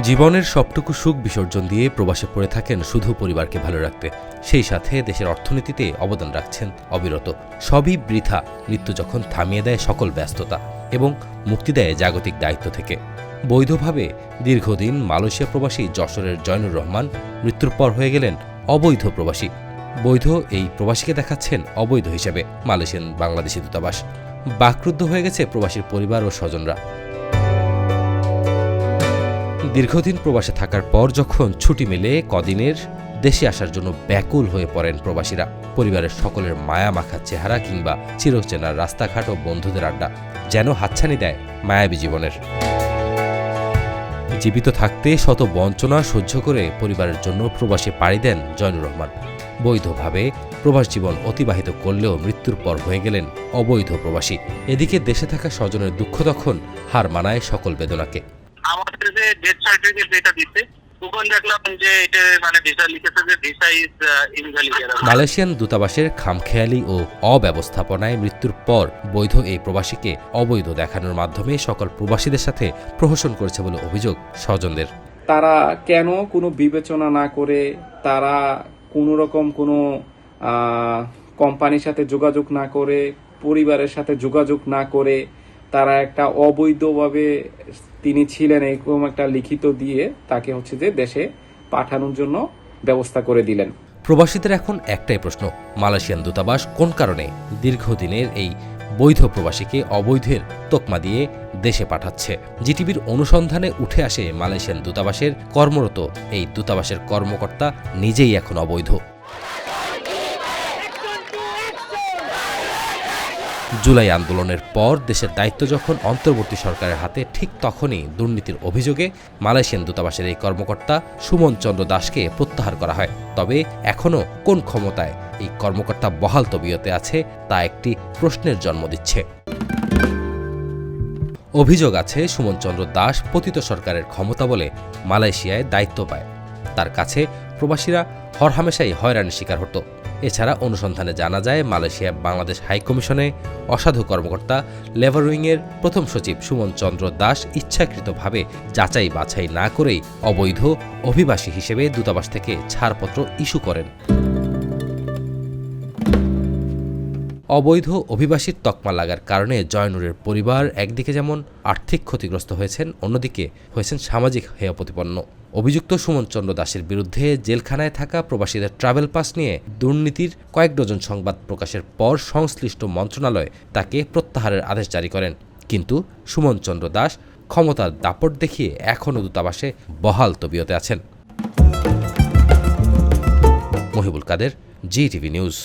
জীবনের সবটুকু সুখ বিসর্জন দিয়ে প্রবাসে পড়ে থাকেন শুধু পরিবারকে ভালো রাখতে, সেই সাথে দেশের অর্থনীতিতে অবদান রাখছেন অবিরত। সবই বৃথা মৃত্যু যখন থামিয়ে দেয় সকল ব্যস্ততা এবং মুক্তি দেয় জাগতিক দায়িত্ব থেকে। বৈধভাবে দীর্ঘদিন মালয়েশিয়া প্রবাসী যশোরের জয়নুর রহমান মৃত্যুর পর হয়ে গেলেন অবৈধ প্রবাসী। বৈধ এই প্রবাসীকে দেখাচ্ছেন অবৈধ হিসেবে মালয়েশিয়ান বাংলাদেশি দূতাবাস। বাকরুদ্ধ হয়ে গেছে প্রবাসীর পরিবার ও স্বজনরা। দীর্ঘদিন প্রবাসে থাকার পর যখন ছুটি মেলে কদিনের, দেশে আসার জন্য ব্যাকুল হয়ে পড়েন প্রবাসীরা। পরিবারের সকলের মায়া মাখা চেহারা কিংবা চিরচেনার রাস্তাঘাট ও বন্ধুদের আড্ডা যেন হাতছানি দেয় মায়াবী জীবনের। জীবিত থাকতে শত বঞ্চনা সহ্য করে পরিবারের জন্য প্রবাসে পাড়ি দেন জয়নুর রহমান। বৈধভাবে প্রবাস জীবন অতিবাহিত করলেও মৃত্যুর পর হয়ে গেলেন অবৈধ প্রবাসী। এদিকে দেশে থাকা স্বজনের দুঃখ তখন হার মানায় সকল বেদনাকে। আমাদের যে ডেথ সার্টিফিকেট যেটা দিতে তখন দেখলাম যে এটা ভিসা লিখেছে যে ভিসা ইজ ইনভ্যালিড। মালয়েশিয়ান দূতাবাসের খামখেয়ালি ও অব্যবস্থাপনায় মৃত্যুর পর বৈধ এই প্রবাসীকে অবৈধ দেখানোর মাধ্যমে সকল প্রবাসীদের সাথে প্রহসন করেছে বলে অভিযোগ স্বজনদের। তারা কেন কোনো বিবেচনা না করে, তারা কোনো রকম কোনো কোম্পানির সাথে যোগাযোগ না করে, পরিবারের সাথে যোগাযোগ না করে তারা একটা অবৈধভাবে তিনি ছিলেন এরকম একটা লিখিত দিয়ে তাকে যে দেশে পাঠানোর জন্য ব্যবস্থা করে দিলেন। প্রবাসীদের এখন একটাই প্রশ্ন, মালয়েশিয়ান দূতাবাস কোন কারণে দীর্ঘদিনের এই বৈধ প্রবাসীকে অবৈধের তকমা দিয়ে দেশে পাঠাচ্ছে? জিটিভির অনুসন্ধানে উঠে আসে মালয়েশিয়ান দূতাবাসের কর্মরত এই দূতাবাসের কর্মকর্তা নিজেই এখন অবৈধ। জুলাই আন্দোলনের পর দেশের দায়িত্ব যখন অন্তর্বর্তী সরকারের হাতে, ঠিক তখনই দুর্নীতির অভিযোগে মালয়েশিয়ান দূতাবাসের এই কর্মকর্তা সুমন চন্দ্র দাসকে প্রত্যাহার করা হয়। তবে এখনও কোন ক্ষমতায় এই কর্মকর্তা বহাল তবিয়তে আছে তা একটি প্রশ্নের জন্ম দিচ্ছে। অভিযোগ আছে সুমন চন্দ্র দাস পতিত সরকারের ক্ষমতা বলে মালয়েশিয়ায় দায়িত্ব পায়। তার কাছে প্রবাসীরা হরহামেশাই হয়রানির শিকার হতো। এছাড়া অনুসন্ধানে জানা যায় মালয়েশিয়া বাংলাদেশ হাইকমিশনে অসাধু কর্মকর্তা লেবার উইংয়ের প্রথম সচিব সুমন চন্দ্র দাস ইচ্ছাকৃতভাবে যাচাই বাছাই না করেই অবৈধ অভিবাসী হিসেবে দূতাবাস থেকে ছাড়পত্র ইস্যু করেন। অবৈধ অভিবাসীর তকমা লাগার কারণে জয়নুরের পরিবার একদিকে যেমন আর্থিক ক্ষতিগ্রস্ত হয়েছেন, অন্যদিকে হয়েছেন সামাজিক হেয় প্রতিপন্ন। অভিযুক্ত সুমন চন্দ্র দাসের বিরুদ্ধে জেলখানায় থাকা প্রবাসীদের ট্রাভেল পাস নিয়ে দুর্নীতির কয়েক ডজন সংবাদ প্রকাশের পর সংশ্লিষ্ট মন্ত্রণালয় তাকে প্রত্যাহারের আদেশ জারি করেন। কিন্তু সুমন চন্দ্র দাস ক্ষমতার দাপট দেখিয়ে এখনও দূতাবাসে বহাল তবিয়তে আছেন। মহিবুল কাদের, জিটিভি নিউজ।